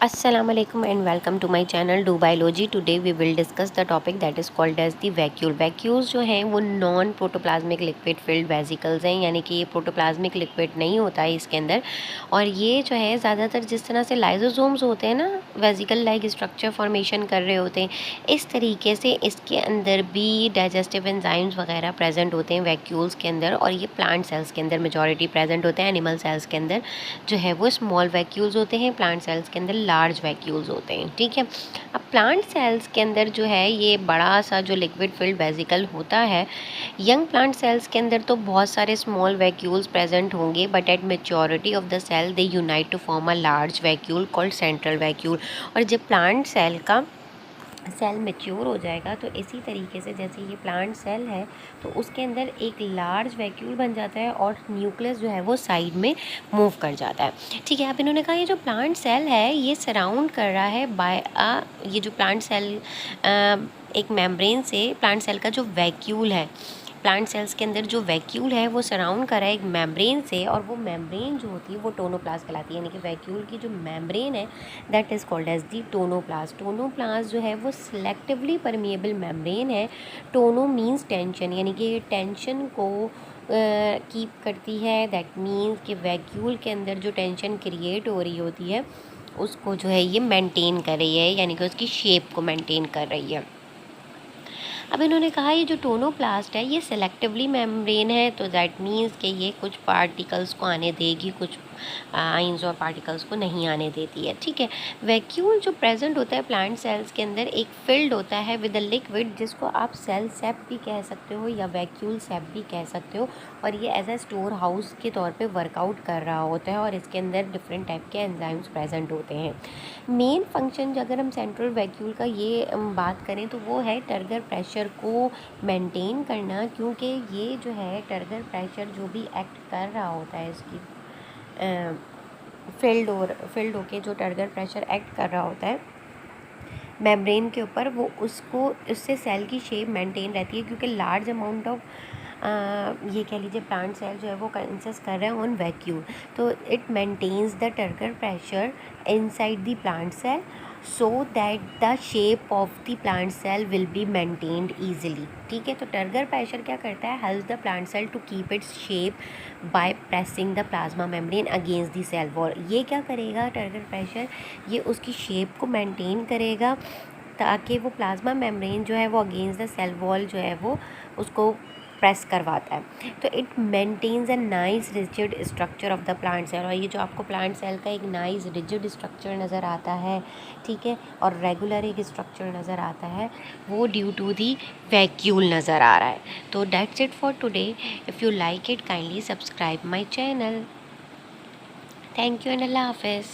Assalamualaikum and welcome to my channel Do Biology. Today we will discuss the topic that is called as the vacuole. Vacuoles जो हैं वो non protoplasmic liquid field vesicles हैं, यानी कि ये protoplasmic liquid नहीं होता है इसके अंदर। और ये जो है ज़्यादातर जिस तरह से लाइजोसोम्स होते हैं ना, वेसिकल लाइक स्ट्रक्चर फॉर्मेशन कर रहे होते हैं, इस तरीके से इसके अंदर भी डाइजेस्टिव एंजाइम्स वगैरह प्रेजेंट होते हैं वैक्यूल्स के अंदर। और ये प्लांट सेल्स के अंदर मेजॉरिटी प्रेजेंट होते हैं। एनिमल सेल्स के अंदर जो है वो स्मॉल वैक्यूल्स होते हैं, प्लांट सेल्स के अंदर लार्ज वैक्यूल्स होते हैं। ठीक है, अब प्लांट सेल्स के अंदर जो है ये बड़ा सा जो लिक्विड फिल्ड वेसिकल होता है, यंग प्लांट सेल्स के अंदर तो बहुत सारे स्मॉल वैक्यूल्स प्रेजेंट होंगे, but at maturity of the cell they unite to form a large vacuole called central vacuole. और जब प्लांट सेल का सेल मैच्योर हो जाएगा तो इसी तरीके से जैसे ये प्लांट सेल है तो उसके अंदर एक लार्ज वैक्यूल बन जाता है और न्यूक्लियस जो है वो साइड में मूव कर जाता है। ठीक है, अब इन्होंने कहा ये जो प्लांट सेल है ये सराउंड कर रहा है बाय ये जो प्लांट सेल एक मेम्ब्रेन से प्लांट सेल का जो वैक्यूल है, प्लांट सेल्स के अंदर जो वैक्यूल है वो सराउंड करा है एक मेम्ब्रेन से, और वो मेम्ब्रेन जो होती है वो टोनोप्लास्ट कहलाती है। यानी कि वैक्यूल की जो मेम्ब्रेन है that is called as the tonoplast. Tonoplast जो है वो सिलेक्टिवली परमिएबल मेम्ब्रेन है। टोनो मीन्स टेंशन, यानी कि टेंशन को कीप करती है। दैट मीन्स कि वैक्यूल के अंदर जो टेंशन क्रिएट हो रही होती है उसको जो है ये मेंटेन कर रही है, यानी कि उसकी शेप को मेंटेन कर रही है। अब इन्होंने कहा ये जो टोनोप्लास्ट है ये सेलेक्टिवली मेम्ब्रेन है, तो दैट मीन्स कि ये कुछ पार्टिकल्स को आने देगी, कुछ आइंस और पार्टिकल्स को नहीं आने देती है। ठीक है, वैक्यूल जो प्रेजेंट होता है प्लांट सेल्स के अंदर एक फिल्ड होता है विद अ लिक्विड, जिसको आप सेल सेप भी कह सकते हो या वैक्यूल सेप भी कह सकते हो। और ये एज अ स्टोर हाउस के तौर पे वर्कआउट कर रहा होता है और इसके अंदर डिफरेंट टाइप के एंजाइम्स प्रेजेंट होते हैं। मेन फंक्शन अगर हम सेंट्रल वैक्यूल का ये बात करें तो वो है टर्गर प्रेशर को मेंटेन करना, क्योंकि ये जो है टर्गर प्रेशर जो भी एक्ट कर रहा होता है इसकी फिल्ड होके जो टर्गर प्रेशर एक्ट कर रहा होता है मेम्ब्रेन के ऊपर, वो उसको उससे सेल की शेप मेंटेन रहती है, क्योंकि लार्ज अमाउंट ऑफ ये कह लीजिए प्लांट सेल जो है वो कंसिस्ट कर रहे हैं ऑन वैक्यूल। तो it maintains the turgor pressure inside the plant cell so that the shape of the plant cell will be maintained easily. ठीक है, तो टर्गर प्रेशर क्या करता है, helps the plant cell to keep its shape by pressing the plasma membrane against the cell wall. ये क्या करेगा turgor pressure, ये उसकी शेप को मेंटेन करेगा ताकि वो प्लाज्मा मेम्ब्रेन जो है वो अगेंस्ट द सेल वॉल जो है वो उसको प्रेस करवाता है। तो it maintains a nice rigid structure of the plant cell. और ये जो आपको प्लांट सेल का एक नाइस रिजिड स्ट्रक्चर नज़र आता है, ठीक है, और रेगुलर एक स्ट्रक्चर नज़र आता है, वो ड्यू टू दी वैक्यूल नज़र आ रहा है। तो that's it for today. If you like it kindly subscribe my channel. Thank you and अल्लाह हाफिज़।